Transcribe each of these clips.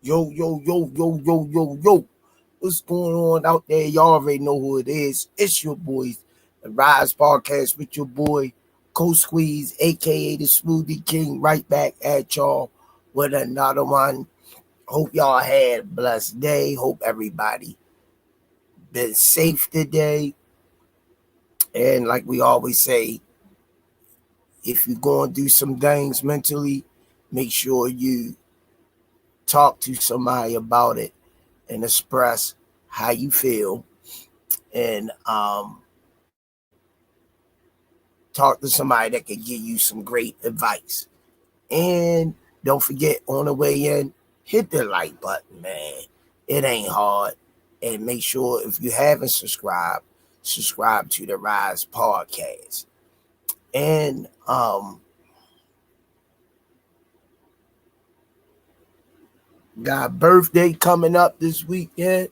Yo, yo, yo, yo, yo, yo, yo. What's going on out there? Y'all already know who it is. It's your boys, the Rise Podcast with your boy, Coach Squeeze, aka the Smoothie King, right back at y'all with another one. Hope y'all had a blessed day. Hope everybody been safe today. And like we always say, if you're going to do some things mentally, make sure you talk to somebody about it and express how you feel and talk to somebody that can give you some great advice. And don't forget on the way in, hit the like button, man. It ain't hard. And make sure if you haven't subscribed, subscribe to the Rise Podcast. And got birthday coming up this weekend.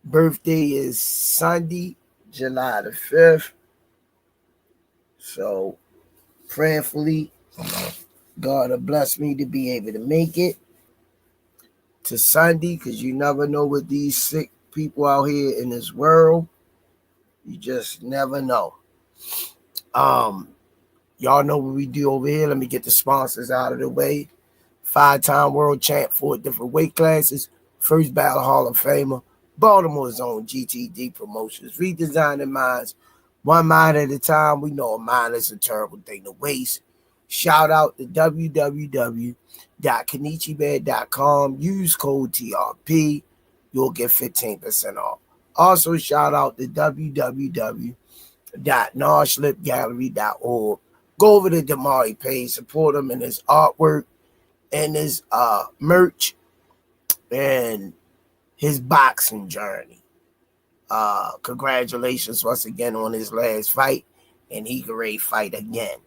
Birthday is Sunday, July the 5th. So prayerfully, God will bless me to be able to make it to Sunday, because you never know with these sick people out here in this world. You just never know. Y'all know what we do over here. Let me get the sponsors out of the way. 5-time world champ, 4 different weight classes, first battle Hall of Famer, Baltimore's own GTD Promotions, redesigning minds, one mind at a time. We know a mind is a terrible thing to waste. Shout out to www.kenichibed.com. Use code TRP. You'll get 15% off. Also, shout out to www.noslipgallery.org. Go over to Damari page, support him in his artwork and his merch and his boxing journey. Congratulations once again on his last fight, and he can ready fight again.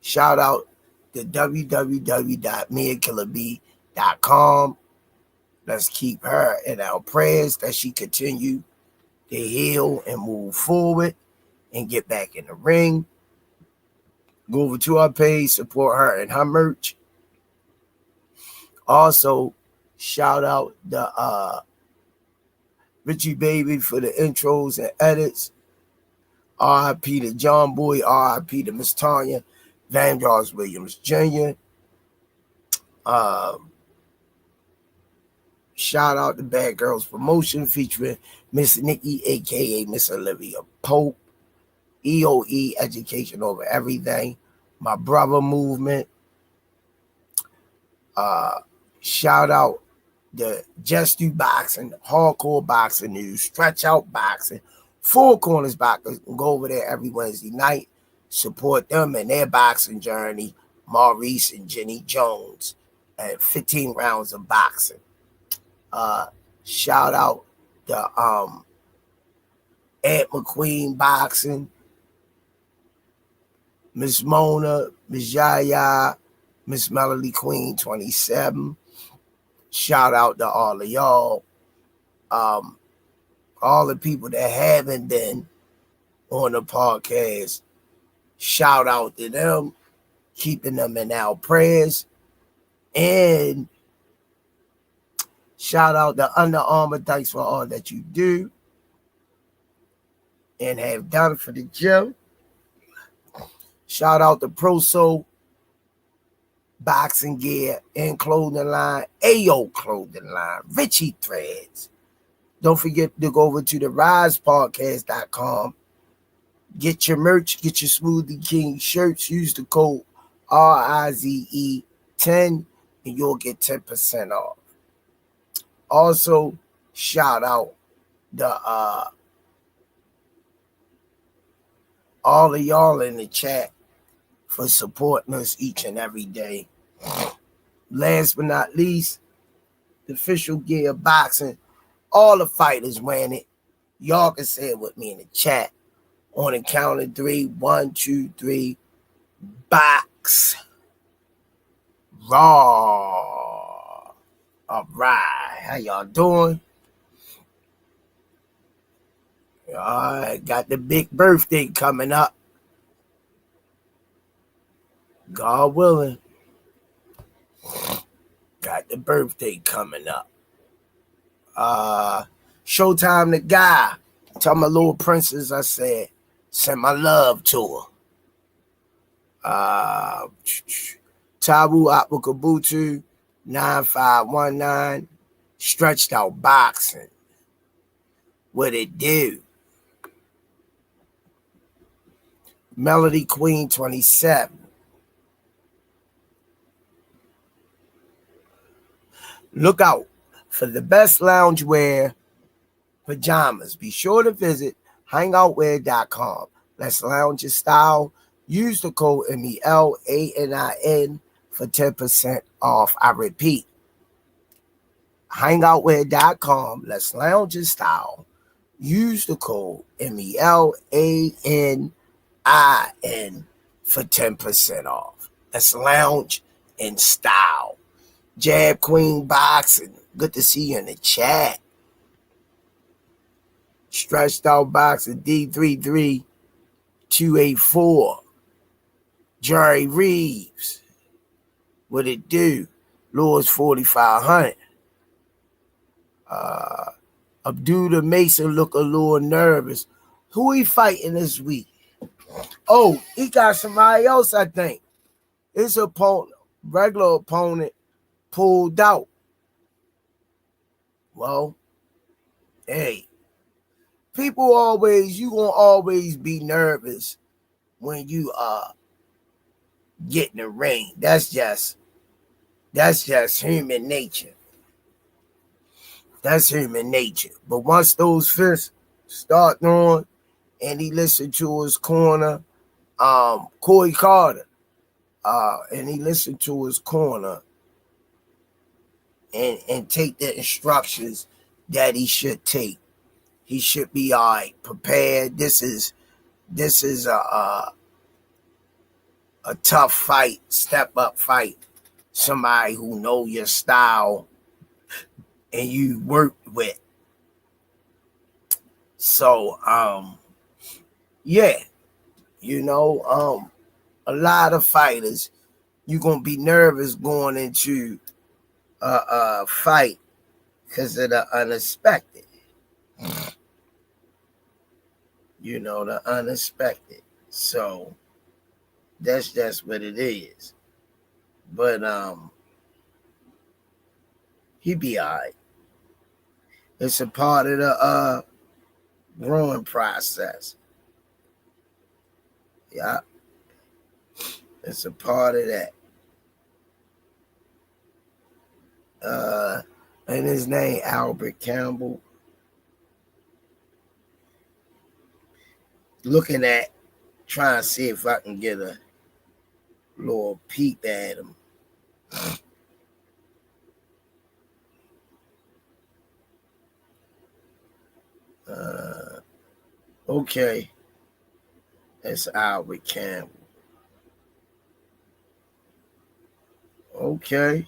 Shout out to www.miakillerb.com. Let's keep her in our prayers that she continue to heal and move forward and get back in the ring. Go over to our page, support her and her merch. Also, shout out the Richie Baby for the intros and edits. R.I.P. to John Boy. R.I.P. to Miss Tanya Van Charles Williams Jr. Shout out to Bad Girls Promotion featuring Miss Nikki, a.k.a. Miss Olivia Pope. EOE, Education Over Everything. My Brother Movement. Shout out the Just Do Boxing, Hardcore Boxing News, Stretch Out Boxing, Four Corners Boxing. Go over there every Wednesday night. Support them in their boxing journey. Maurice and Jenny Jones at 15 rounds of boxing. Shout out to Aunt McQueen Boxing, Miss Mona, Miss Yaya, Miss Melody Queen 27. Shout out to all of y'all. All the people that haven't been on the podcast. Shout out to them, keeping them in our prayers. And shout out to Under Armour. Thanks for all that you do and have done for the gym. Shout out to Pro Soul Boxing Gear and Clothing Line, AO Clothing Line, Richie Threads. Don't forget to go over to the risepodcast.com. Get your merch, get your Smoothie King shirts. Use the code RIZE10 and you'll get 10% off. Also, shout out the all of y'all in the chat for supporting us each and every day. Last but not least, the official gear of boxing. All the fighters wearing it. Y'all can say it with me in the chat. On the count of 3, 1, 2, 3. Box. Raw. All right. How y'all doing? All right. Got the big birthday coming up. God willing. Got the birthday coming up. Showtime the guy. Tell my little princess I said, send my love to her. Tabu Apakabutu 9519. Stretched out boxing. What it do? Melody Queen 27. Look out for the best loungewear pajamas. Be sure to visit hangoutwear.com. Let's lounge your style. Use the code MELANIN for 10% off. I repeat, hangoutwear.com. Let's lounge your style. Use the code MELANIN for 10% off. Let's lounge in style. Jab Queen Boxing. Good to see you in the chat. Stretched out boxing D33284. Jerry Reeves. What it do? Lord's 4500. Abdul the Mason look a little nervous. Who he fighting this week? Oh, he got somebody else, I think. His opponent, regular opponent, pulled out. Well, hey, people always, you gonna always be nervous when you get in the ring. That's just human nature. That's human nature. But once those fists start throwing and he listened to his corner, Corey Carter, and he listened to his corner and take the instructions that he should take. He should be all right, prepared. This is a tough fight, step up fight. Somebody who know your style and you work with. So yeah, a lot of fighters, you're gonna be nervous going into a fight because of the unexpected. The unexpected. So that's just what it is. But he be all right. It's a part of the growing process. Yeah. It's a part of that. And his name Albert Campbell. Looking at, trying to see if I can get a little peep at him. Okay. That's Albert Campbell. Okay.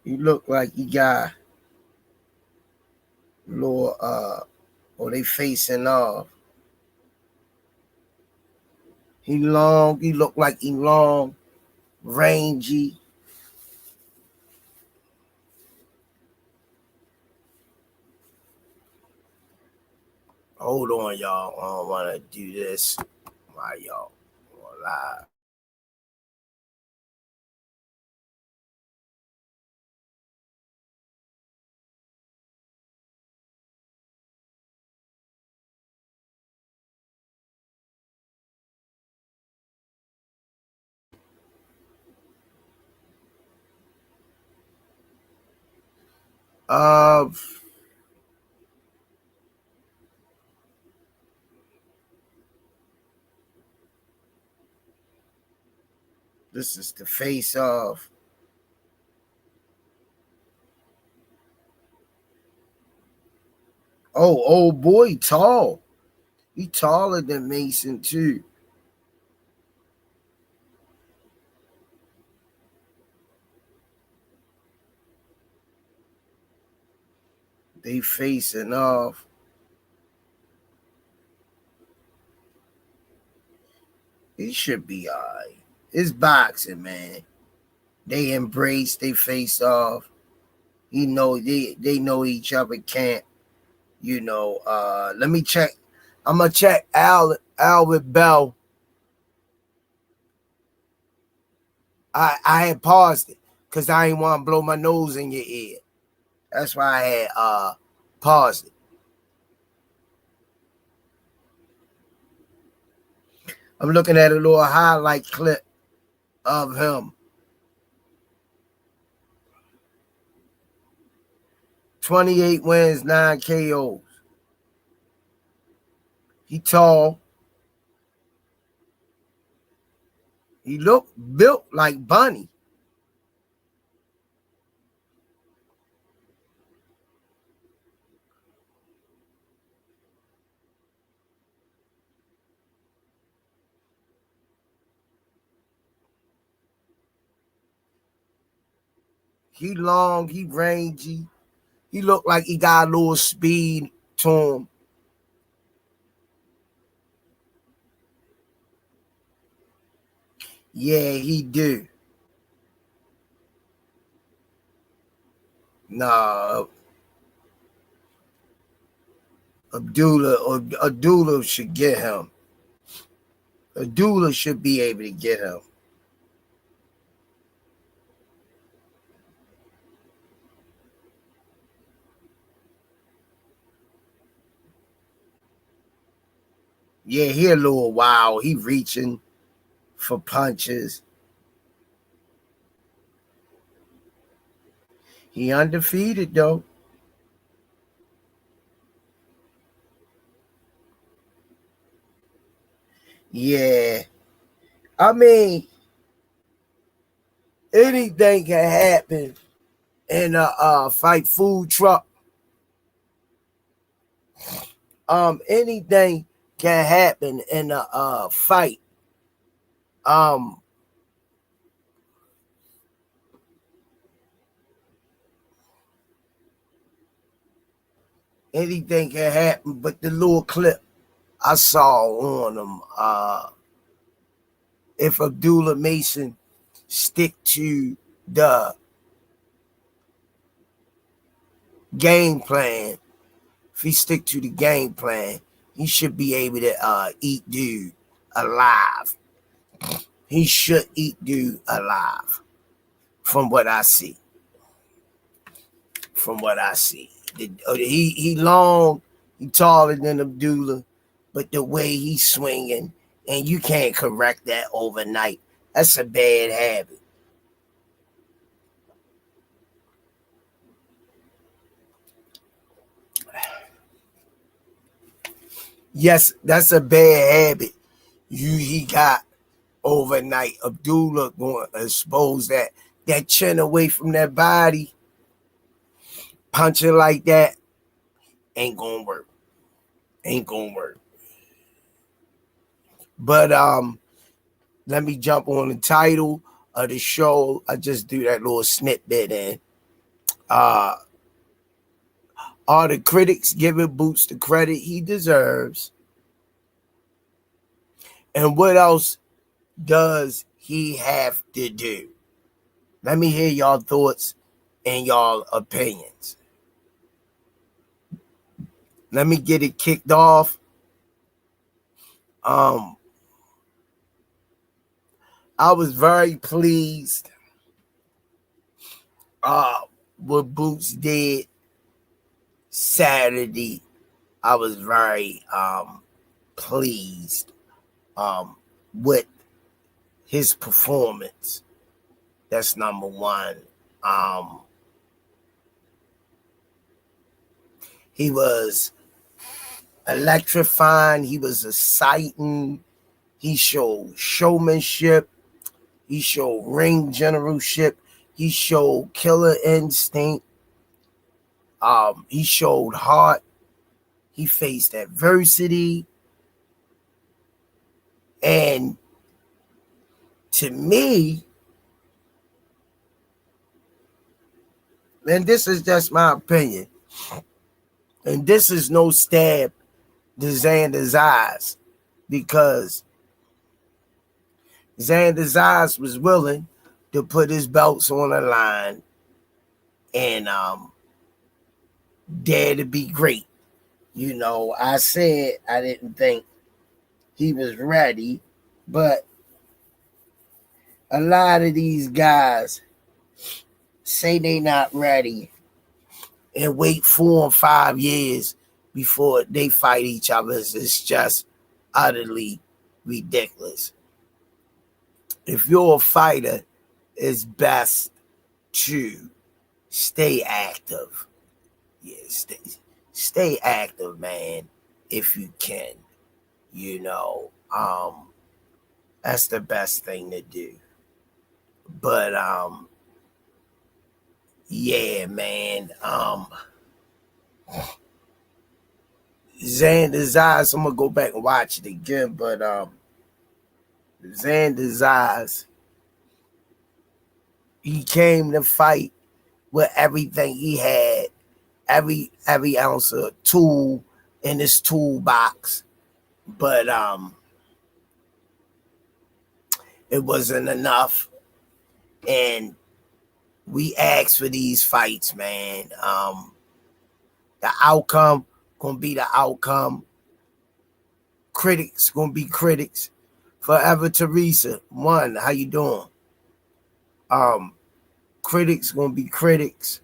He look like he got a little or they facing off. He look like he long, rangy. Hold on, y'all. I don't want to do this while y'all live. This is the face off. Oh, old boy, tall. He taller than Mason too. They facing off. He should be all right. It's boxing, man. They embrace, they face off. You know, they know each other can't, let me check. I'm gonna check Albert Bell. I had paused it because I didn't want to blow my nose in your ear. That's why I had paused it. I'm looking at a little highlight clip of him. 28 wins, 9 KOs. He tall. He look built like Bunny. He long, he rangy. He look like he got a little speed to him. Yeah, he do. Nah, Abdullah should get him. Abdullah should be able to get him. Yeah, he a little wild. He reaching for punches. He undefeated though. Yeah. I mean, anything can happen in a fight food truck. Anything can happen in a fight. Anything can happen, but the little clip I saw on him, if Abdullah Mason stick to the game plan, if he stick to the game plan, he should be able to eat dude alive. He should eat dude alive. From what I see. He long, he taller than Abdullah, but the way he's swinging, and you can't correct that overnight. That's a bad habit. Yes, that's a bad habit he got overnight. Abdullah going to expose that chin away from that body. Punching like that ain't gonna work. But let me jump on the title of the show. I just do that little snippet in. Are the critics giving Boots the credit he deserves? And what else does he have to do? Let me hear y'all thoughts and y'all opinions. Let me get it kicked off. I was very pleased what Boots did Saturday. I was very pleased with his performance. That's number one. He was electrifying. He was exciting. He showed showmanship. He showed ring generalship. He showed killer instinct. He showed heart. He faced adversity. And to me, and this is just my opinion, and this is no stab to Xander's eyes, because Xander Zayas was willing to put his belts on the line and dare to be great. I said I didn't think he was ready, but a lot of these guys say they not ready and wait 4 or 5 years before they fight each other. It's just utterly ridiculous. If you're a fighter, it's best to stay active. Yeah, stay active, man, if you can. That's the best thing to do. But yeah, man. Xander's Eyes, I'm gonna go back and watch it again, but Xander's Eyes, he came to fight with everything he had, every ounce of tool in his toolbox. But it wasn't enough. And we asked for these fights, man. The outcome gonna be the outcome. Critics gonna be critics. Forever Teresa, one, how you doing? Critics gonna be critics.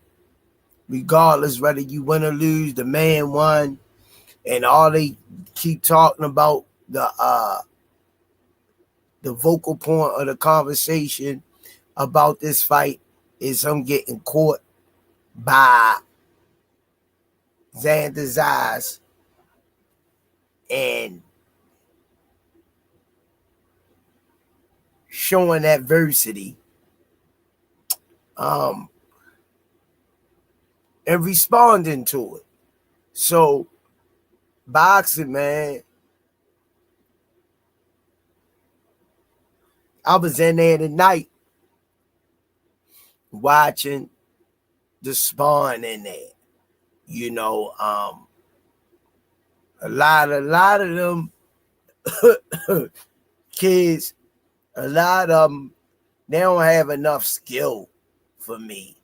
Regardless whether you win or lose, the man won. And all they keep talking about, the vocal point of the conversation about this fight is him getting caught by Xander Zayas and showing adversity and responding to it. So boxing, man, I was in there tonight watching the spawn in there. A lot of them kids, a lot of them, they don't have enough skill for me.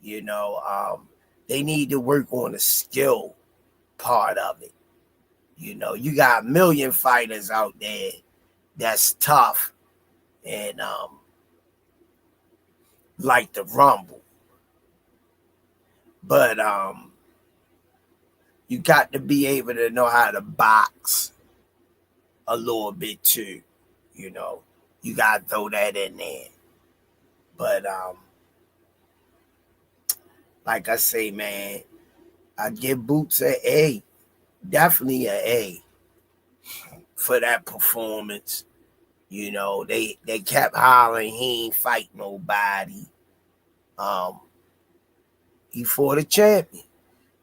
They need to work on the skill part of it. You got a million fighters out there that's tough and like the rumble. But you got to be able to know how to box a little bit too. You got to throw that in there. But like I say, man, I give Boots an A. Definitely an A for that performance. They kept hollering he ain't fight nobody. He fought a champion,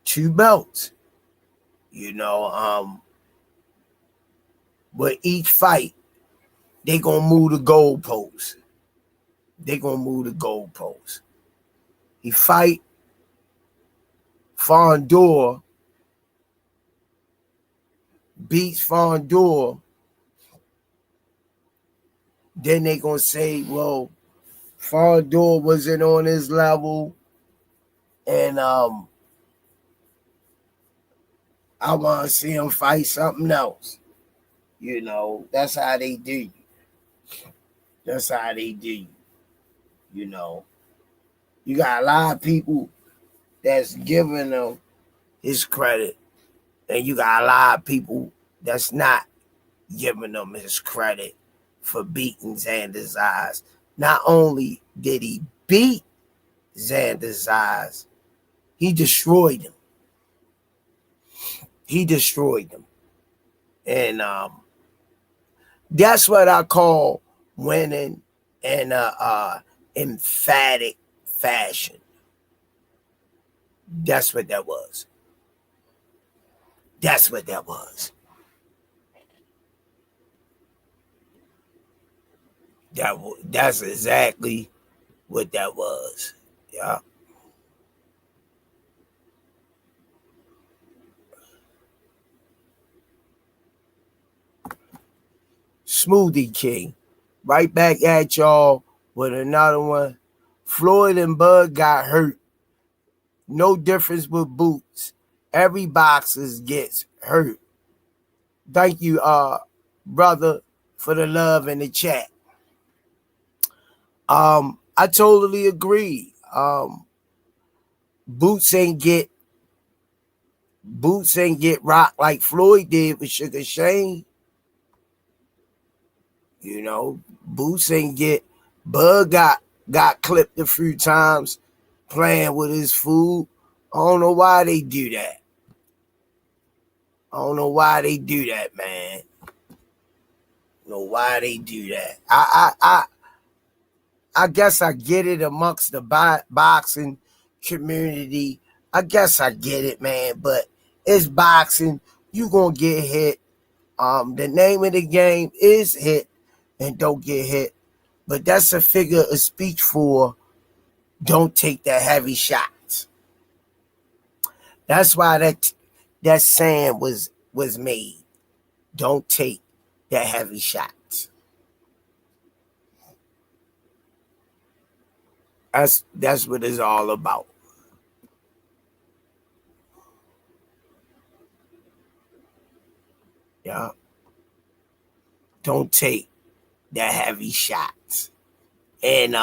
2 belts. With each fight, they gonna move the goalposts. He fight Fondor, beats Fondor. Then they gonna say, well, Fondor wasn't on his level, and I want to see him fight something else. That's how they do you. You got a lot of people that's giving him his credit, and you got a lot of people that's not giving him his credit for beating Xander Zayas. Not only did he beat Xander Zayas, he destroyed him. And that's what I call winning in a emphatic fashion. That's what that was. That's exactly what that was. Yeah. Smoothie King. Right back at y'all with another one. Floyd and Bud got hurt. No difference with Boots. Every boxer gets hurt. Thank you, brother, for the love in the chat. I totally agree. Boots ain't get rocked like Floyd did with Sugar Shane. You know, Boots ain't get. Bud got clipped a few times playing with his food. I don't know why they do that. Man. I don't know why they do that. I guess I get it amongst the boxing community. I guess I get it, man. But it's boxing. You gonna get hit. The name of the game is hit and don't get hit. But that's a figure of speech for don't take that heavy shots. That's why that saying was made. Don't take that heavy shots. That's what it's all about. Yeah. Don't take that heavy shots. And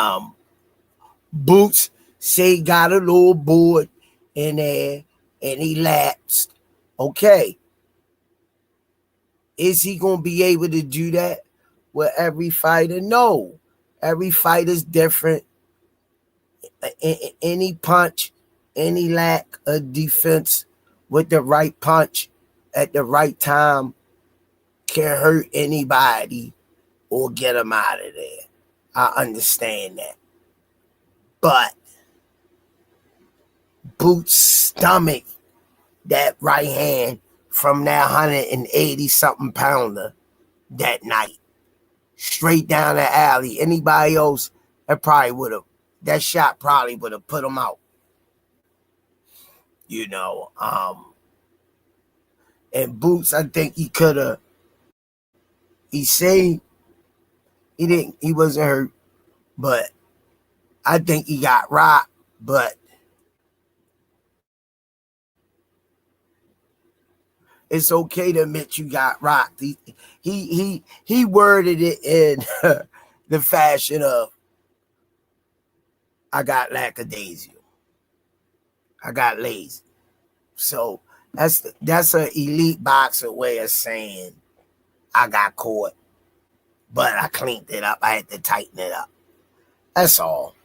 Boots say he got a little bored in there and he lapsed. Okay. Is he going to be able to do that with every fighter? No. Every fighter's different. Any punch, any lack of defense with the right punch at the right time can hurt anybody or get them out of there. I understand that. But Boots' stomach that right hand from that 180-something pounder that night. Straight down the alley. Anybody else, that shot probably would have put him out. You know, and Boots, I think he could have. He said he wasn't hurt, but I think he got rocked. But it's okay to admit you got rocked. He worded it in the fashion of, I got lackadaisical. I got lazy. So that's an elite boxer way of saying I got caught, but I cleaned it up. I had to tighten it up. That's all.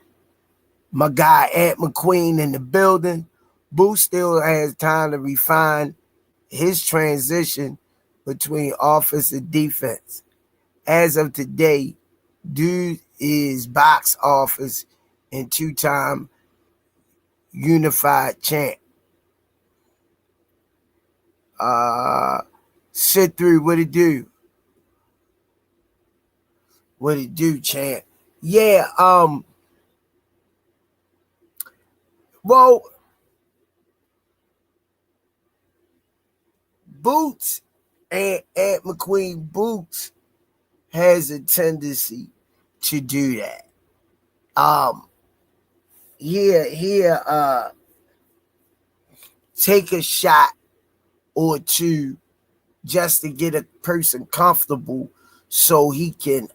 My guy Ant McQueen in the building. Boots still has time to refine his transition between offense and defense. As of today, dude is box office and 2-time unified champ. Sit through what it do. What it do, champ? Yeah, well, Boots and Ant McQueen Boots has a tendency to do that. Take a shot or two just to get a person comfortable so he can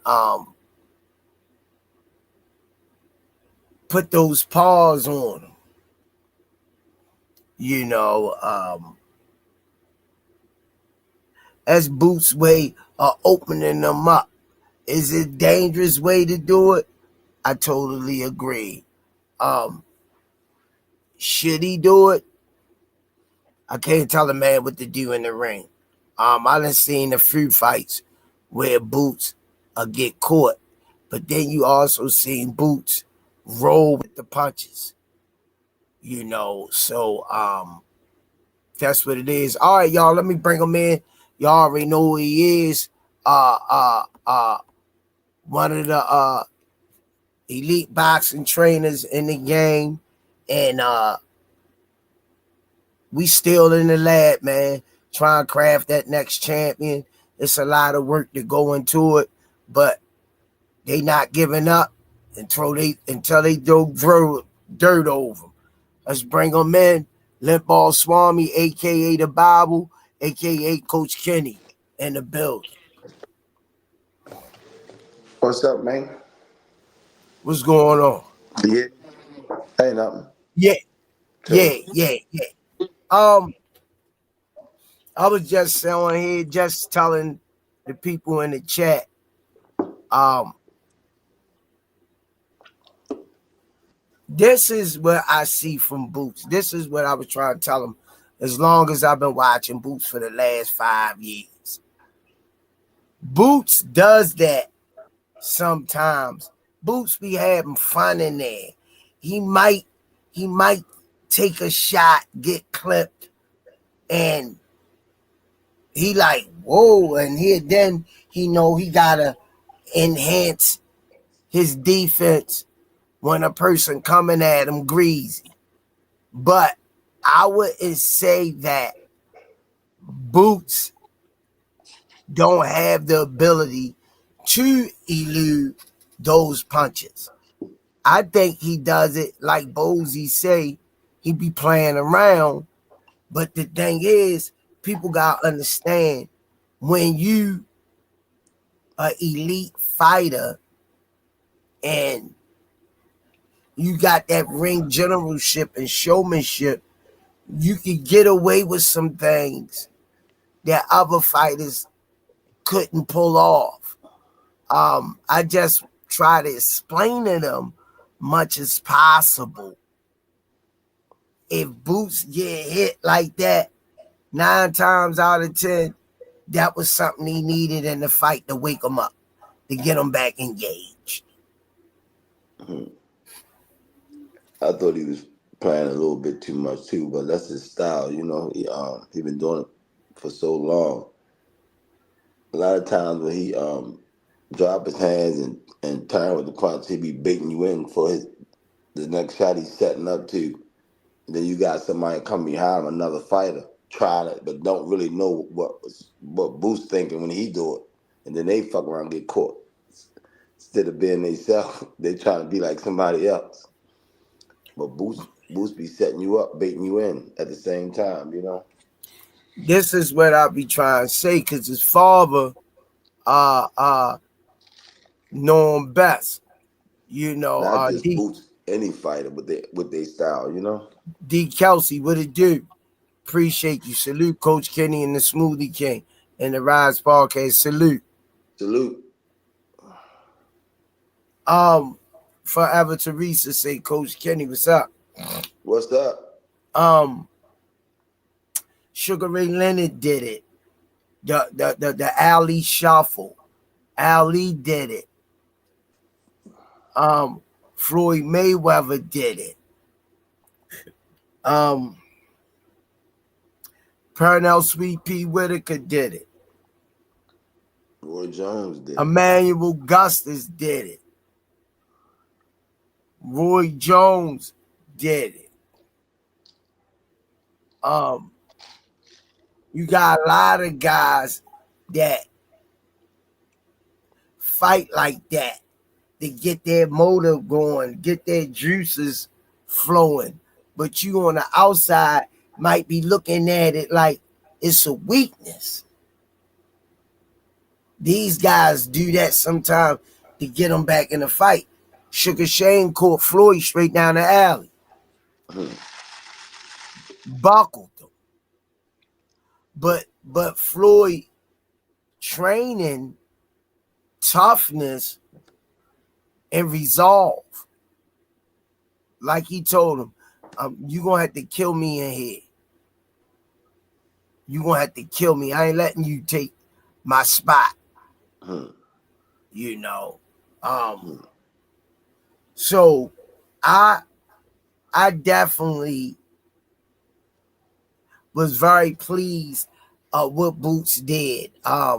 put those paws on them. You know, that's Boots' way of opening them up. Is it a dangerous way to do it? I totally agree. Should he do it? I can't tell a man what to do in the ring. I done seen a few fights where Boots get caught, but then you also seen Boots roll with the punches. You know, so that's what it is. All right, y'all, let me bring him in. Y'all already know who he is. One of the elite boxing trainers in the game, and we still in the lab, man, trying to craft that next champion. It's a lot of work to go into it, but They not giving up until they throw dirt over them. Let's bring them in. Limp Ball Swami, a.k.a. The Bible, a.k.a. Coach Kenny, in the building. What's up, man? What's going on? Yeah, ain't nothing. Yeah, Chilling. yeah. I was just on here just telling the people in the chat, this is what I see from Boots. This is what I was trying to tell them as long as I've been watching Boots for the last 5 years. Boots does that sometimes. Boots be having fun in there. He might take a shot, get clipped, and he like, whoa, and then he know he gotta enhance his defense when a person coming at him greasy. But I wouldn't say that Boots don't have the ability to elude those punches. I think he does it like Bozy say, he be playing around. But the thing is, people gotta understand when you an elite fighter and you got that ring generalship and showmanship, you can get away with some things that other fighters couldn't pull off. I just try to explain to them much as possible. If Boots get hit like that, 9 times out of 10, that was something he needed in the fight to wake him up, to get him back engaged. I thought he was playing a little bit too much too, but that's his style. You know, he been doing it for so long. A lot of times when he drop his hands and turn with the punch, he be baiting you in for the next shot he's setting up to. And then you got somebody come behind him, another fighter, trying it, but don't really know what Boost thinking when he do it. And then they fuck around and get caught. Instead of being themselves, they trying to be like somebody else. But Boost be setting you up, baiting you in at the same time, you know? This is what I be trying to say, because his father know him best. You know, Not just Boost, any fighter with their style, you know? D Kelsey, what it do? Appreciate you. Salute Coach Kenny and the Smoothie King and the Rise Podcast. Salute. Salute. Forever Teresa say, Coach Kenny, what's up? What's up? Sugar Ray Leonard did it. The Ali Shuffle. Ali did it. Floyd Mayweather did it. Pernell Sweet Pea Whitaker did it. Roy Jones did it. Emmanuel Augustus did it. Roy Jones did it. You got a lot of guys that fight like that to get their motor going, get their juices flowing. But you on the outside might be looking at it like it's a weakness. These guys do that sometimes to get them back in the fight. Sugar Shane caught Floyd straight down the alley. Buckled them. But Floyd training toughness and resolve. Like he told him, you're going to have to kill me in here. You're going to have to kill me. I ain't letting you take my spot. You know. So I definitely was very pleased what Boots did. I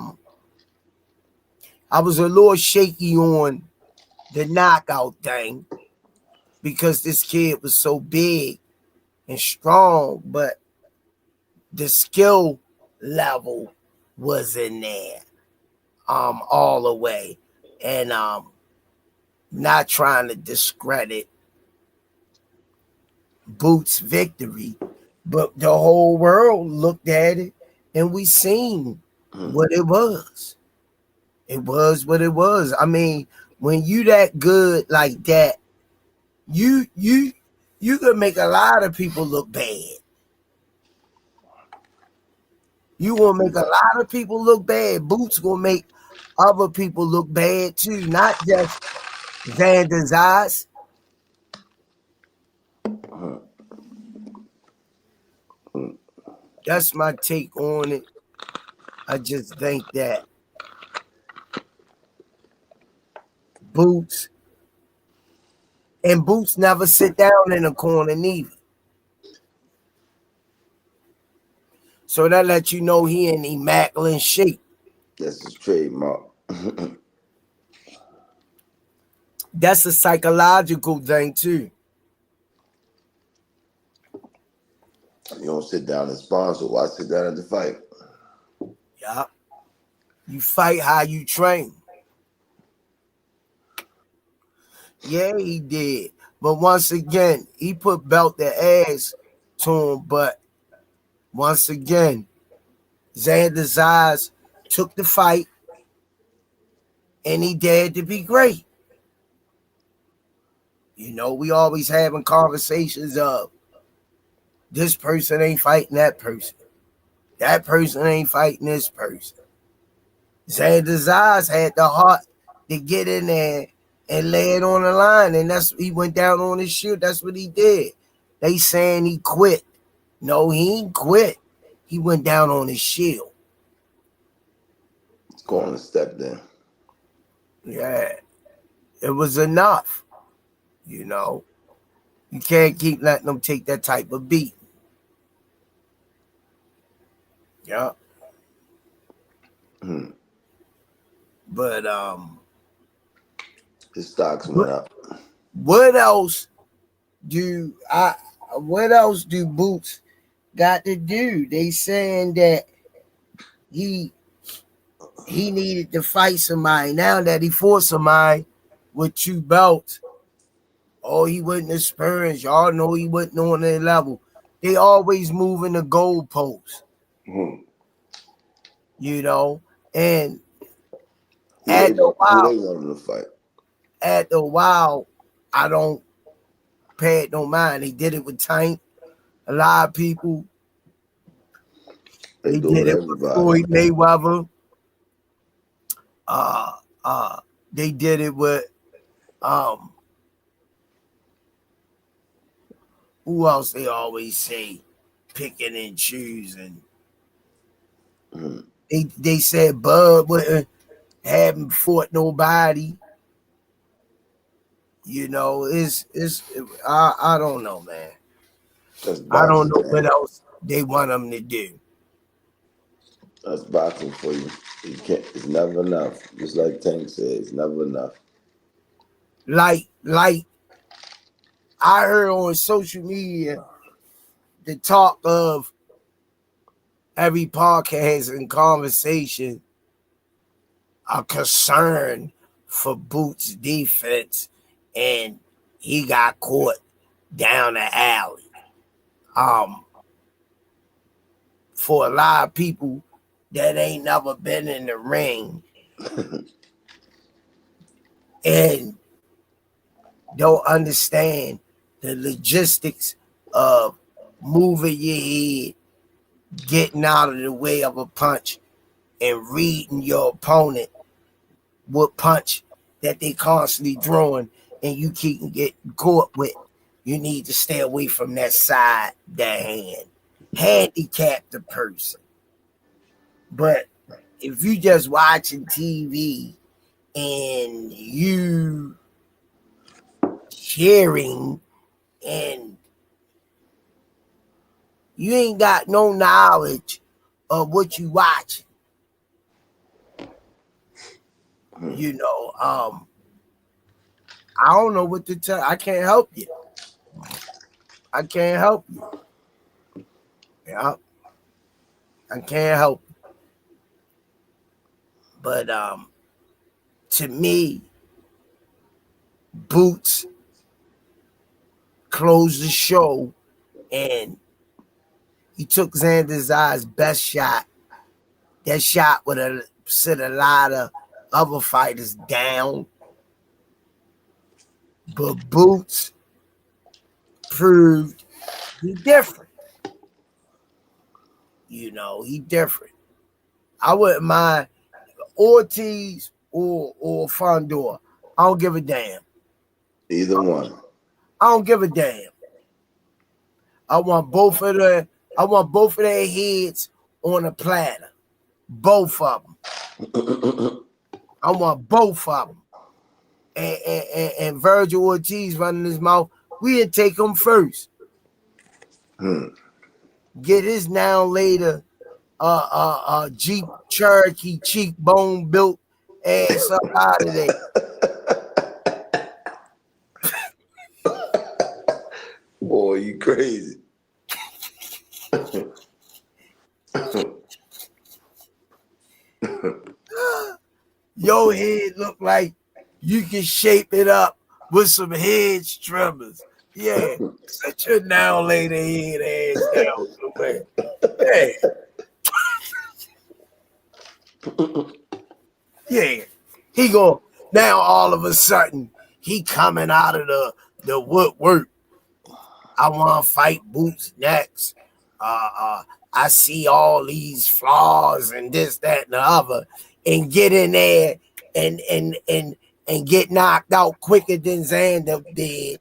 was a little shaky on the knockout thing because this kid was so big and strong, but the skill level was in there all the way. And not trying to discredit Boots' victory, but the whole world looked at it and we seen what it was. It was what it was. I mean, when you that good like that, you can make a lot of people look bad. You gonna make a lot of people look bad. Boots gonna make other people look bad too, not just Xander's eyes. That's my take on it. I just think that Boots never sit down in a corner neither. So that lets you know he in immaculate shape. That's his trademark. That's a psychological thing too. You don't sit down and sponsor. Why sit down at the fight? Yeah. You fight how you train. Yeah, he did. But once again, he put belt the ass to him. But once again, Xander's eyes took the fight and he dared to be great. You know, we always having conversations of this person ain't fighting that person. That person ain't fighting this person. Xander's eyes had the heart to get in there and lay it on the line. And that's he went down on his shield. That's what he did. They saying he quit. No, he ain't quit. He went down on his shield. Going to step there. Yeah. It was enough. You know. You can't keep letting them take that type of beat. Yeah. But his stocks went up. What else do Boots got to do? They saying that he needed to fight somebody. Now that he fought somebody with 2 belts, he wasn't experienced. Y'all know he wasn't on their level. They always moving the goalposts. You know, and Who they want him to fight? At the while, I don't pay it no mind. They did it with Tank. A lot of people. They did it with Floyd Mayweather. They did it with who else they always say picking and choosing. They said Bud hadn't fought nobody. You know, I don't know, man. I don't know what else they want them to do. That's boxing for you. It's never enough. Just like Tank said, it's never enough. Like I heard on social media the talk of every podcast and conversation a concern for Boots' defense, and he got caught down the alley. For a lot of people that ain't never been in the ring and don't understand the logistics of moving your head, getting out of the way of a punch, and reading your opponent what punch that they constantly throwing, and you keep getting caught with. You need to stay away from that side, that hand. Handicap the person. But if you just watching TV and you cheering and you ain't got no knowledge of what you watching, you know, I don't know what to tell. I can't help you. I can't help you. Yeah. I can't help you. But to me, Boots closed the show, and he took Xander Zay's best shot. That shot would have set a lot of other fighters down. But Boots proved he different. You know, he different. I wouldn't mind Ortiz or Fondor. I don't give a damn. Either one. I don't give a damn. I want both of their heads on a platter. Both of them. I want both of them. And Virgil Ortiz running his mouth. We'd take him first. Get his now later Jeep Cherokee cheekbone built ass up out of there. Boy, you crazy. Your head look like you can shape it up with some head trimmers. Yeah, sit your now later head ass down somewhere. Yeah, he go now. All of a sudden, he coming out of the woodwork. I want to fight Boots next. I see all these flaws and this, that, and the other, and get in there and get knocked out quicker than Xander did,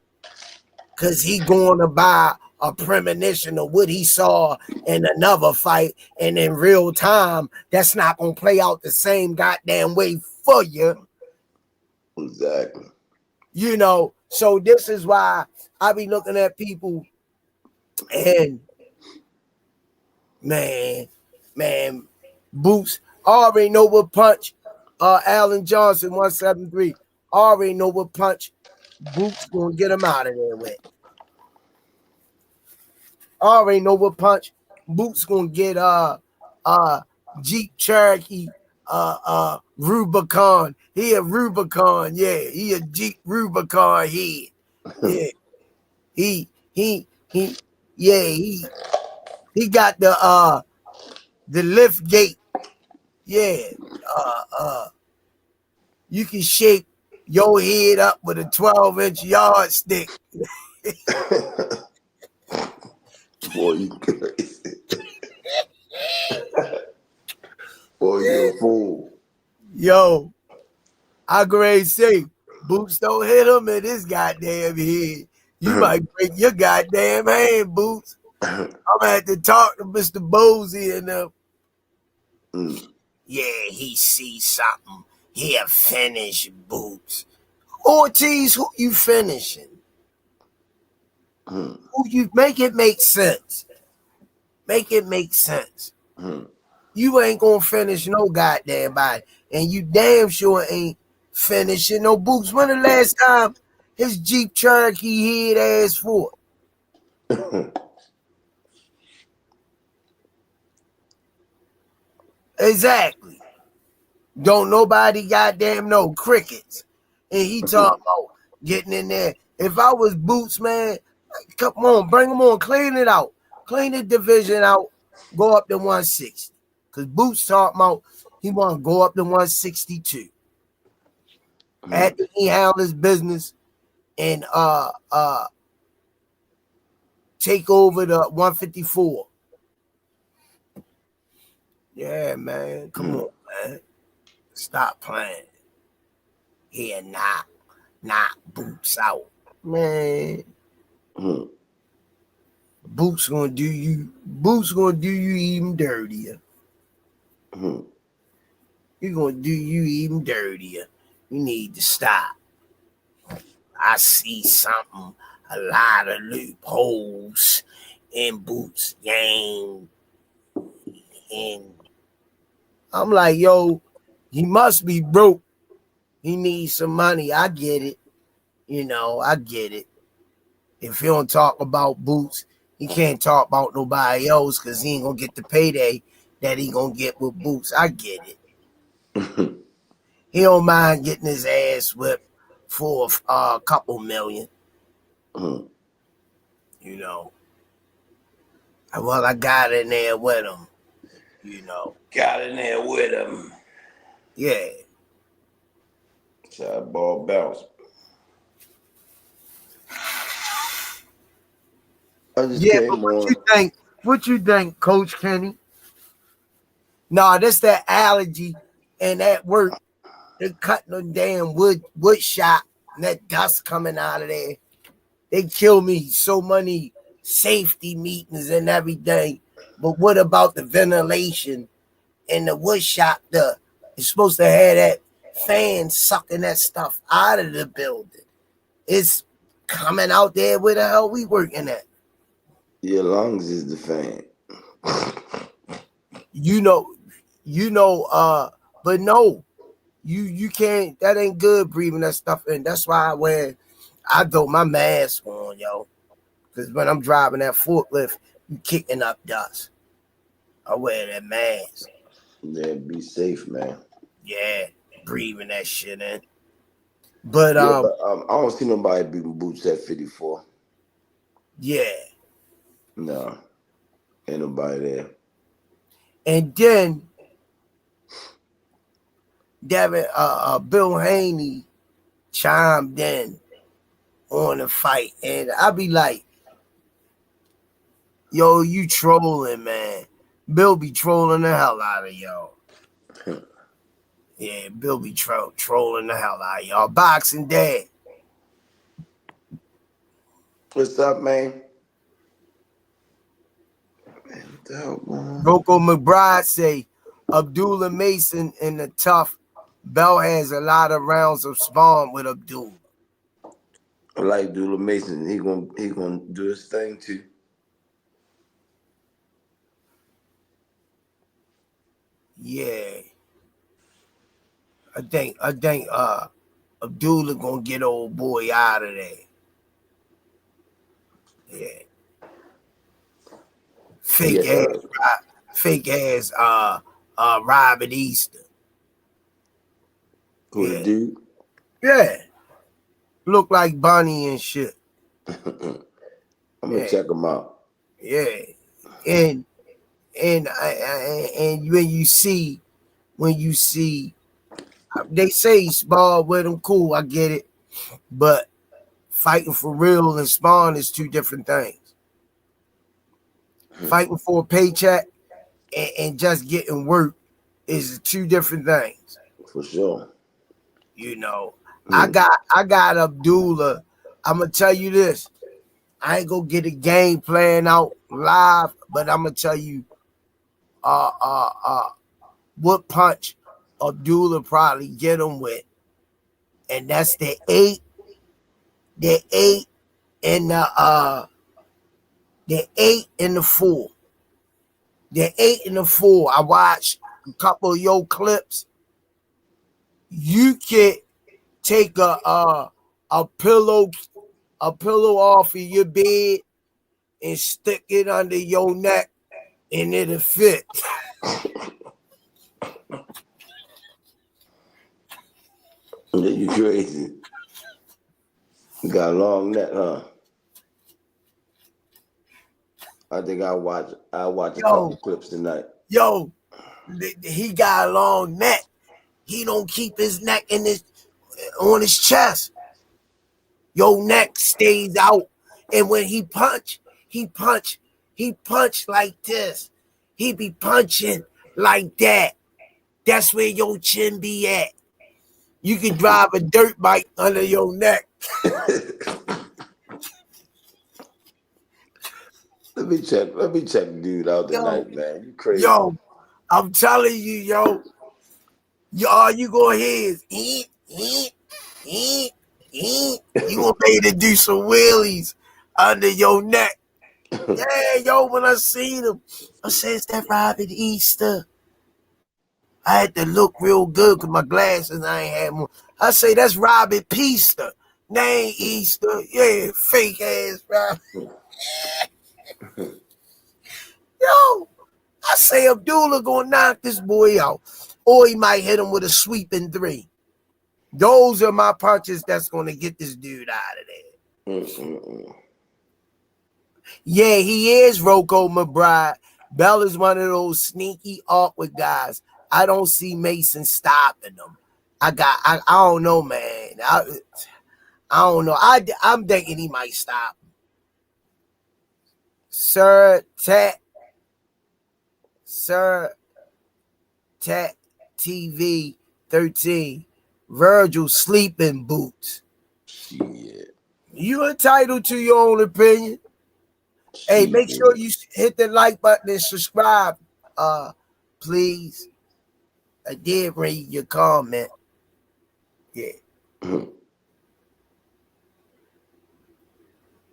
because he going to buy a premonition of what he saw in another fight, and in real time, that's not going to play out the same goddamn way for you. Exactly. You know, so this is why I be looking at people and man, Boots already know what punch Allen Johnson 173 already know what punch Boots gonna get him out of there with. Already know what punch Boots gonna get Jeep Cherokee Rubicon. He a Rubicon, yeah. He a Jeep Rubicon head. Yeah. He got the lift gate. Yeah. You can shape your head up with a 12-inch yardstick. Boy, you crazy. Boy, you a fool. Yo, I grade say, Boots don't hit him in his goddamn head. You might break your goddamn hand, Boots. I'm gonna have to talk to Mr. Bosey and them. Yeah, he sees something. He'll finish Boots. Ortiz, who you finishing? Who you make it make sense? Make it make sense. You ain't gonna finish no goddamn body, and you damn sure ain't finishing no Boots. When the last time his Jeep Cherokee head ass fought? Exactly. Don't nobody goddamn know crickets. And he talking about getting in there. If I was Boots, man, come on, bring him on, clean it out. Clean the division out, go up to 160. Because Boots talking about he want to go up to 162. After he handle his business and take over the 154. Yeah, man. Come on, man. Stop playing. Here, knock Boots out. Man. Boots gonna do you even dirtier. He's gonna do you even dirtier. You need to stop. I see something, a lot of loopholes in Boots' game. And I'm like, yo, he must be broke. He needs some money. I get it. You know, I get it. If you don't talk about Boots, he can't talk about nobody else because he ain't going to get the payday that he going to get with Boots. I get it. He don't mind getting his ass whipped for a couple million. Mhm. You know. Well, I got in there with him. You know. Got in there with him. Yeah. Side ball bounce. I just Yeah, but came what you on. think? What you think, Coach Kenny? Nah, that's that allergy and that work. They cutting the damn wood shop and that dust coming out of there. They kill me so many safety meetings and everything. But what about the ventilation in the wood shop? It's supposed to have that fan sucking that stuff out of the building. It's coming out there. Where the hell we working at? Your lungs is the fan. You know, but no, you can't. That ain't good breathing that stuff in. That's why I throw my mask on, yo. Because when I'm driving that forklift, you kicking up dust. I wear that mask. Yeah, be safe, man. Yeah, breathing that shit in. But Yeah, but I don't see nobody beating boots at 54. yeah. No, ain't nobody there. And then Devin, Bill Haney chimed in on the fight, and I be like, "Yo, you trolling, man." Bill be trolling the hell out of y'all. Yeah, Bill be trolling the hell out of y'all. Boxing Dad. What's up, man? Man, what the hell, man? Rocco McBride say Abdullah Mason in the tough. Bell has a lot of rounds of spawn with Abdullah. I like Dula Mason. He gonna do his thing too. Yeah. I think Abdullah gonna get old boy out of there. Yeah. Fake Yeah, ass Robert Easter. who the Yeah. dude? Yeah. Look like Bunny and shit. I'm gonna Yeah. check him out. Yeah. And and when you see they say Spawn with him, cool, I get it. But fighting for real and Spawn is two different things. Fighting for a paycheck and just getting work is two different things. For sure. You know, I Hmm. got Abdullah. I'm gonna tell you this. I ain't gonna get a game plan out live, but I'm gonna tell you uh uh uh what punch Abdullah probably get him with. And that's the eight the 8 and the 4. The 8 and the 4. I watched a couple of your clips. You can take a pillow off of your bed and stick it under your neck and it'll fit. Yeah, you crazy. You got a long neck, huh? I think I watch a couple Yo, clips tonight. yo, he got a long neck. He don't keep his neck on his chest. Your neck stays out. And when he punch like this. He be punching like that. That's where your chin be at. You can drive a dirt bike under your neck. Let me check dude out Yo, tonight, man. You crazy. yo, I'm telling you, all you gonna hear is eat, eat, eat, eat. You gonna be able to do some wheelies under your neck. Yeah, yo, when I seen him, I said, "Is that Robert Easter?" I had to look real good because my glasses, I ain't had more. I say, "That's Robert Peaster. Name Easter." Yeah, fake ass Robert. Yo, I say Abdullah gonna knock this boy out. Or he might hit him with a sweeping 3. Those are my punches that's going to get this dude out of there. Yeah, he is Rocco McBride. Bell is one of those sneaky, awkward guys. I don't see Mason stopping him. I don't know, man. I don't know. I'm thinking he might stop him. Sir Tet TV 13. Virgil sleeping boots. Shit. You entitled to your own opinion. Hey, make sure you hit the like button and subscribe, please. I did read your comment. Yeah.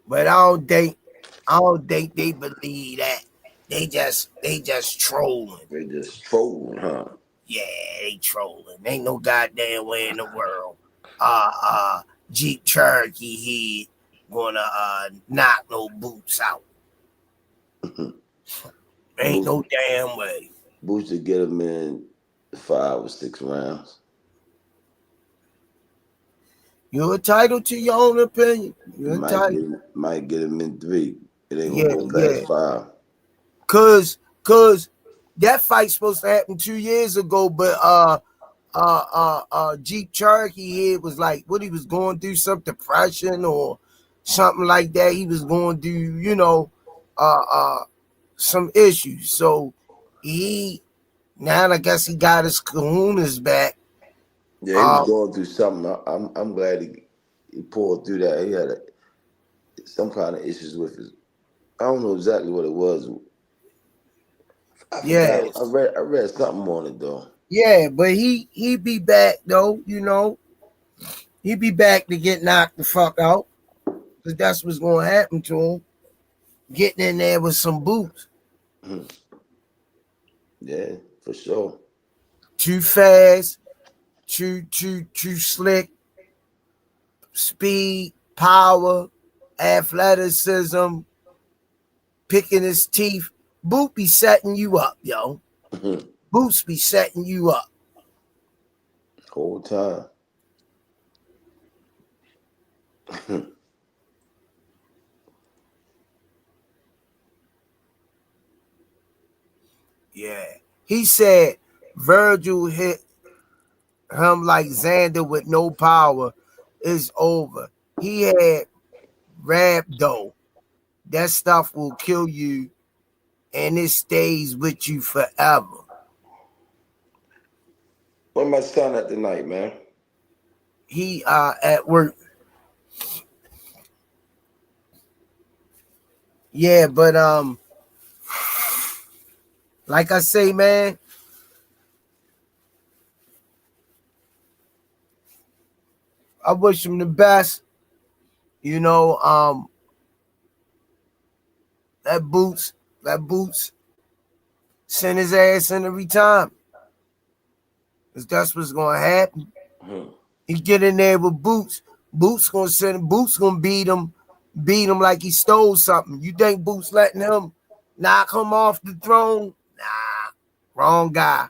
But I don't think they believe that. They just trolling. They just trolling, huh? Yeah, they trolling. Ain't no goddamn way in the world. Jeep Cherokee head gonna knock no boots out. Ain't no damn way. Boots to get him in 5 or 6 rounds. You're entitled to your own opinion. You're might get him in 3. It ain't gonna go past 5. Cause that fight's supposed to happen 2 years ago, but Jeep Cherokee head was like, what, he was going through some depression or something like that. He was going through, some issues. So now I guess he got his kahunas back. Yeah, he was going through something. I'm glad he pulled through that. He had some kind of issues with his. I don't know exactly what it was. I read something on it though. Yeah, but he be back though. He be back to get knocked the fuck out, because that's what's gonna happen to him. Getting in there with some boots. Yeah, for sure. Too fast, too slick, speed, power, athleticism, picking his teeth. Boot be setting you up, yo. Boots be setting you up. Whole time. Yeah. He said Virgil hit him like Xander with no power. It's over. He had rhabdo. That stuff will kill you, and it stays with you forever. Where my son at tonight, man? He at work. Yeah, but like I say, man, I wish him the best. That Boots send his ass in every time. Because that's what's gonna happen. He get in there with Boots. Boots gonna beat him like he stole something. You think Boots letting him knock him off the throne? Nah, wrong guy.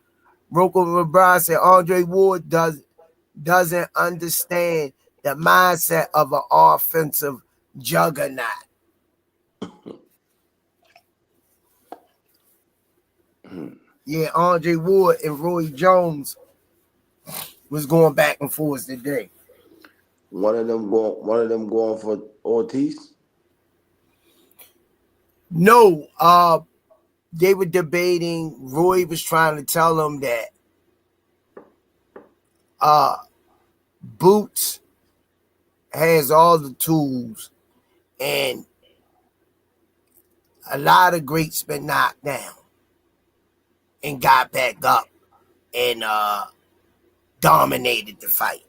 Rocco McBride said Andre Ward doesn't understand the mindset of an offensive juggernaut. Yeah, Andre Ward and Roy Jones was going back and forth today. One of them going for Ortiz? No, they were debating. Roy was trying to tell them that Boots has all the tools, and a lot of greats been knocked down and got back up and dominated the fight.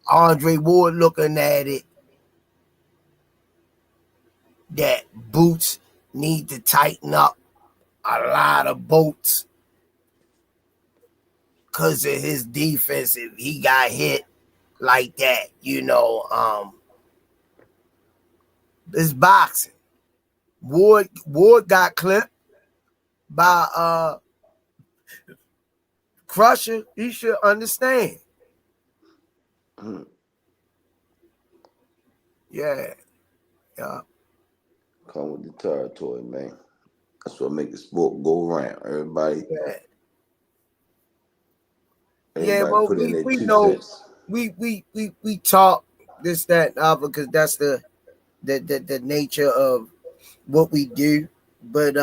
Andre Ward looking at it that Boots need to tighten up a lot of bolts because of his defense. If he got hit like that, it's boxing. Ward got clipped by Crusher. He should understand. Yeah. Yeah. Come with the territory, man. That's what make the sport go around. Yeah. Yeah, Everybody well, put in their we two know cents. we talk this, that, and other because that's the nature of what we do. But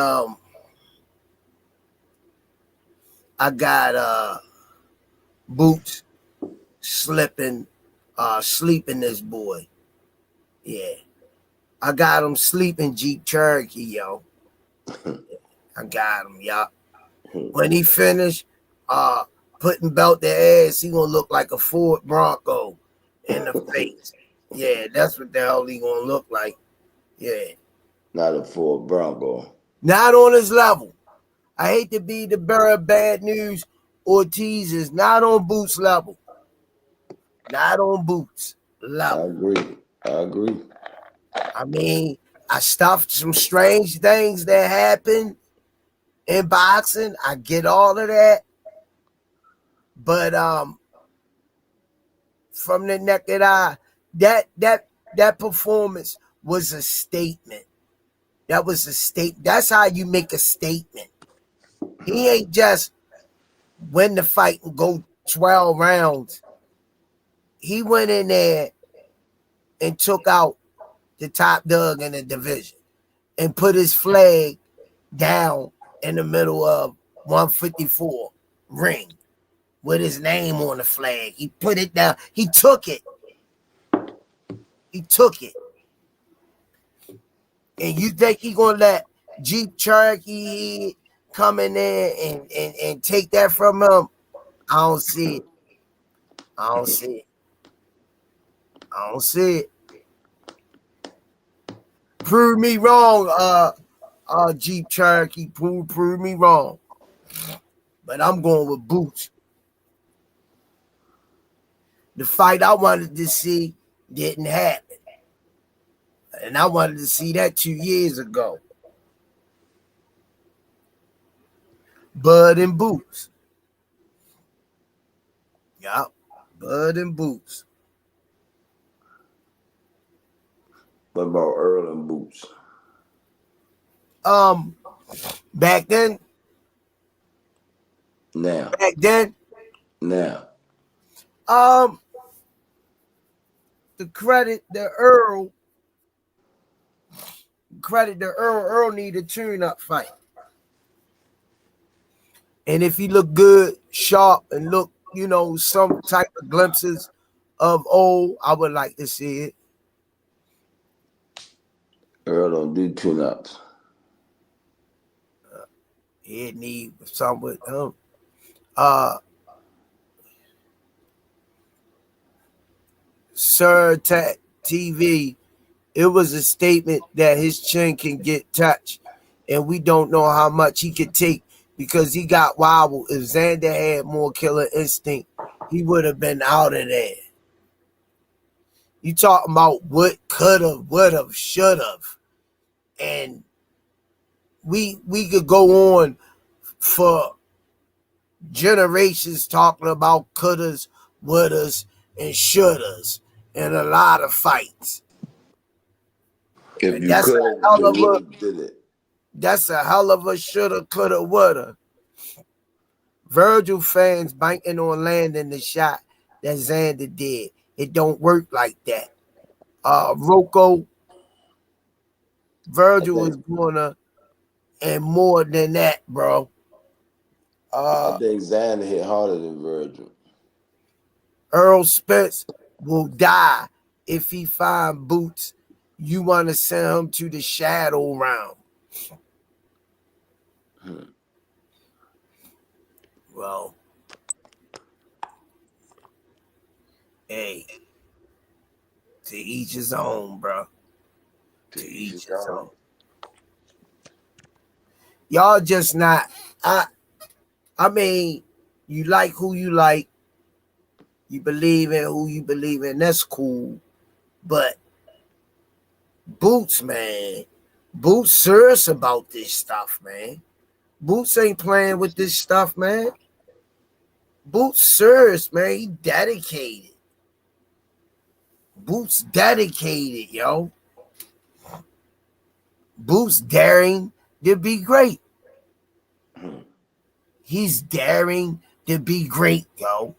I got Boots sleeping this boy. Yeah. I got him sleeping Jeep Cherokee, yo. I got him, y'all. When he finished putting belt their ass, he gonna look like a Ford Bronco in the face. Yeah, that's what the hell he gonna look like. Yeah. Not a Ford Bronco. Not on his level. I hate to be the bearer of bad news. Ortiz is not on Boots level. Not on Boots I level. agree. I agree. I mean, I stuffed some strange things that happen in boxing. I get all of that. But from the naked eye, that performance was a statement. That was a state. That's how you make a statement. He ain't just win the fight and go 12 rounds. He went in there and took out the top dog in the division and put his flag down in the middle of 154 ring with his name on the flag. He put it down. He took it. He took it. And you think he gonna let Jeep Cherokee come in there and take that from him? I don't see it. I don't see it. I don't see it. Prove me wrong, Jeep Cherokee. Prove me wrong. But I'm going with Boots. The fight I wanted to see didn't happen. And I wanted to see that 2 years ago. Bud and Boots. Yup. Bud and Boots. What about Earl and Boots? Back then. Now. Back then. Now. The credit the Earl. Credit the Earl. Earl need a tune-up fight. And if he look good, sharp, and look, some type of glimpses of old, I would like to see it. Earl don't do tune-ups. He need some with him. Sir TV, it was a statement that his chin can get touched, and we don't know how much he could take because he got wobbled. If Xander had more killer instinct, he would have been out of there. You talking about what could have, would have, should have, and we could go on for generations talking about couldas, wouldas, and shouldas in a lot of fights. If you That's could, a hell you of would a have did it. That's a hell of a shoulda, coulda, woulda. Virgil fans banking on landing the shot that Xander did. It don't work like that. Rocco, Virgil is gonna, and more than that, bro. I think Xander hit harder than Virgil. Earl Spence will die if he find Boots. You want to send him to the shadow round. Well, hey, to each his own, bro. To each his own. Y'all just not. I mean, you like who you like. You believe in who you believe in. That's cool. But Boots, man. Boots serious about this stuff, man. Boots ain't playing with this stuff, man. Boots serious, man. He dedicated. Boots dedicated, yo. Boots daring to be great. He's daring to be great, yo.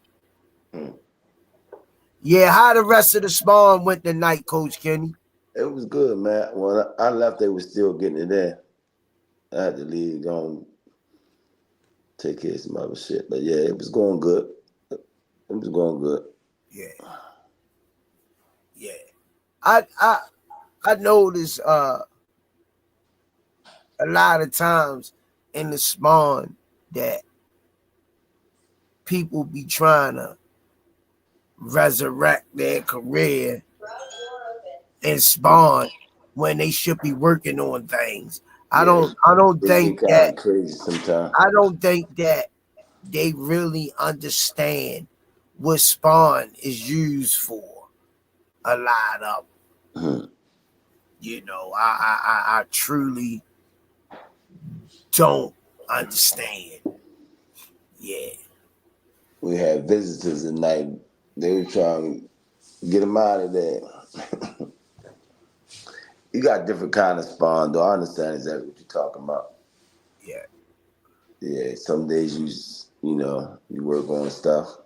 Yeah, how the rest of the spawn went tonight, Coach Kenny? It was good, man. When I left, they were still getting it in. I had to leave, go and take care of some other shit. But yeah, it was going good. It was going good. Yeah. I noticed a lot of times in the spawn that people be trying to resurrect their career and spawn when they should be working on things. I don't think get that crazy sometimes. I don't think that they really understand what spawn is used for. A lot of them. You know, I truly don't understand. Yeah. We had visitors tonight. They were trying to get them out of there. You got different kind of spawn, though. I understand exactly what you're talking about. Yeah. Yeah. Some days you work on stuff.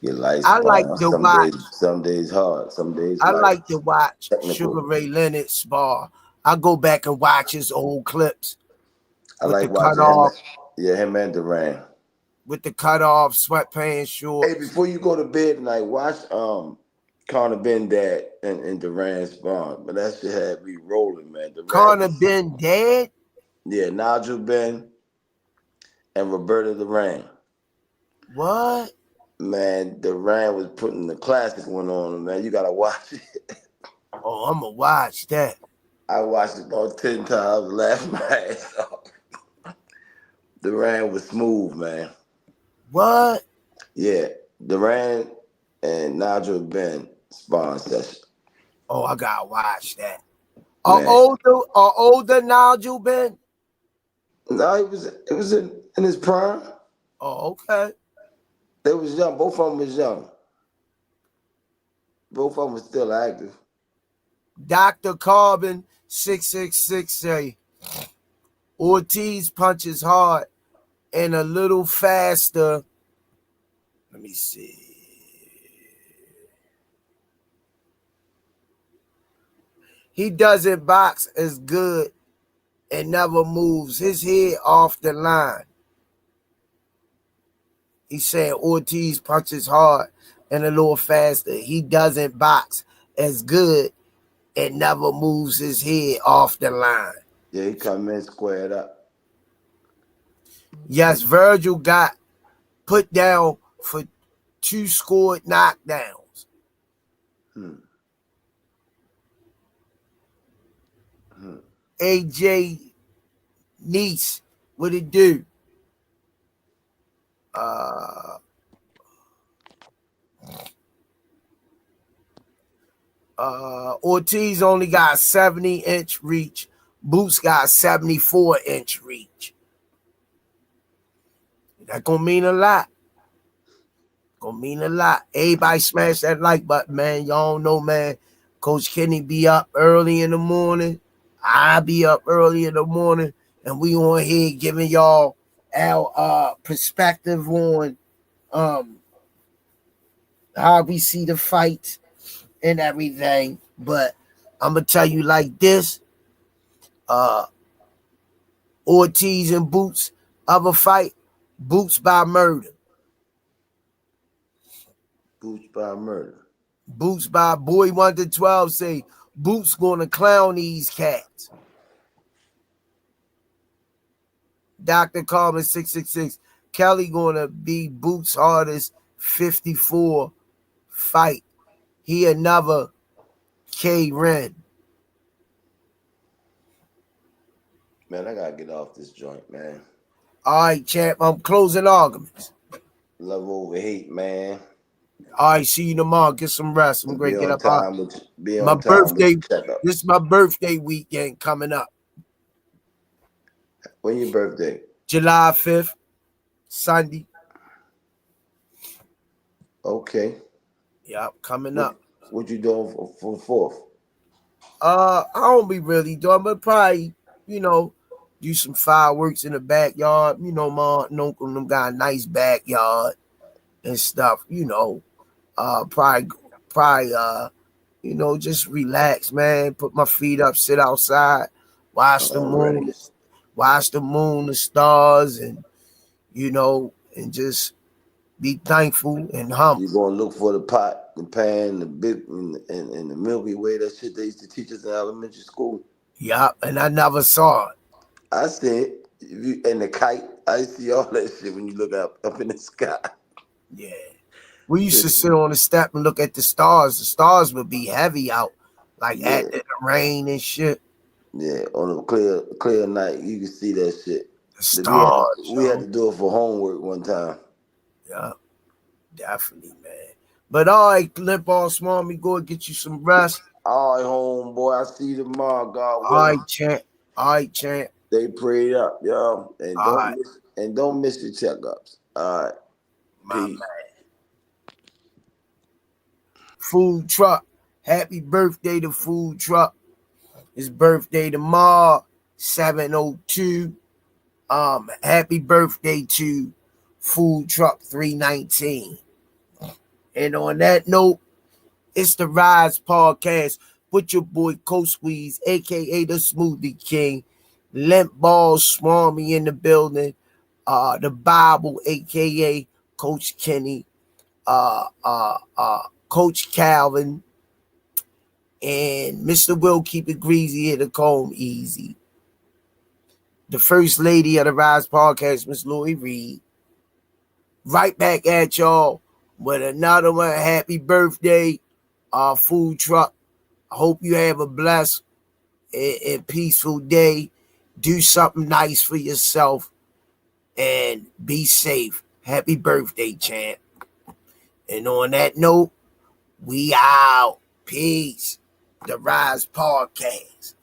Your life I like spawn. to watch. Some days hard. Some days I light. like to watch Technical. Sugar Ray Leonard spar. I go back and watch his old clips I with like the watching him. cutoff, Yeah, him and Duran. with the cutoff sweatpants shorts. Hey, before you go to bed tonight, watch Connor Ben Dad and Duran spawn. But that shit had me rolling, man. Connor Ben dead? Yeah, Nigel Ben and Roberta Duran. What? Man, Duran was putting the classic one on him, man. You gotta watch it. Oh, I'm gonna watch that. I watched it about 10 times, laughing my ass off. Duran was smooth, man. What? Yeah, Duran and Nigel Ben spawn session. Oh, I gotta watch that. Are older Nigel Ben? No, it was in his prime. Oh, okay. They was young. Both of them was young. Both of them was still active. Dr. Carbon 666 say Ortiz punches hard and a little faster. Let me see. He doesn't box as good and never moves his head off the line. He's saying Ortiz punches hard and a little faster. He doesn't box as good and never moves his head off the line. Yeah, he come in squared up. Yes, Virgil got put down for 2 scored knockdowns. AJ Nice, what it do? Ortiz only got 70-inch reach. Boots got 74-inch reach. That gonna mean a lot. Gonna mean a lot. Everybody smash that like button, man. Y'all don't know, man. Coach Kenny be up early in the morning. I be up early in the morning, and we on here giving y'all our perspective on how we see the fights and everything. But I'm gonna tell you like this: Ortiz and Boots of a fight, Boots by murder. Boots by murder. Boots by Boy 1 to 12 say Boots gonna clown these cats. Dr. Carmen 666, Kelly gonna be Boots' hardest 54 fight. He another K Ren. Man, I gotta get off this joint, man. All right, champ. I'm closing arguments. Love over hate, man. All right, see you tomorrow. Get some rest. I'm great. Get up. My birthday. This is my birthday weekend coming up. When your birthday? July 5th, Sunday. Okay. Yep, coming up. What you doing for 4th? I don't be really doing, but probably, you know, do some fireworks in the backyard. You know, my aunt and uncle them got a nice backyard and stuff. You know, probably, you know, just relax, man. Put my feet up, sit outside, watch the Already. moon, the stars, and you know, and just be thankful and humble. You gonna look for the pot, the pan, the big, and the Milky Way. That shit they used to teach us in elementary school. Yup, and I never saw it. I said, and the kite. I see all that shit when you look up in the sky. Yeah. We used to sit on the step and look at the stars. The stars would be heavy out, like Yeah, at the rain and shit. yeah. On a clear night, you can see that shit. The That we had stars, we had yo. to do it for homework one time. Yeah, definitely, man. But all right, Limp All Small, me go and get you some rest. All right, homeboy. I see you tomorrow, God All willing. right, champ. All right, champ. Stay prayed up, yo, and All right, don't miss your checkups. All right, my peace. man. Food truck. Happy birthday to Food Truck. His birthday tomorrow, 702. Happy birthday to Food Truck 319. And on that note, it's the Rise Podcast with your boy Coach Squeeze, aka the Smoothie King, Limp Balls Swarmy in the building, the Bible, aka Coach Kenny, Coach Calvin, and Mr. Will Keep It Greasy at the comb easy. The First Lady of the Rise Podcast, Miss Lori Reed. Right back at y'all with another one. Happy birthday, Food Truck. I hope you have a blessed and peaceful day. Do something nice for yourself and be safe. Happy birthday, champ. And on that note, we out. Peace. The Rise Podcast.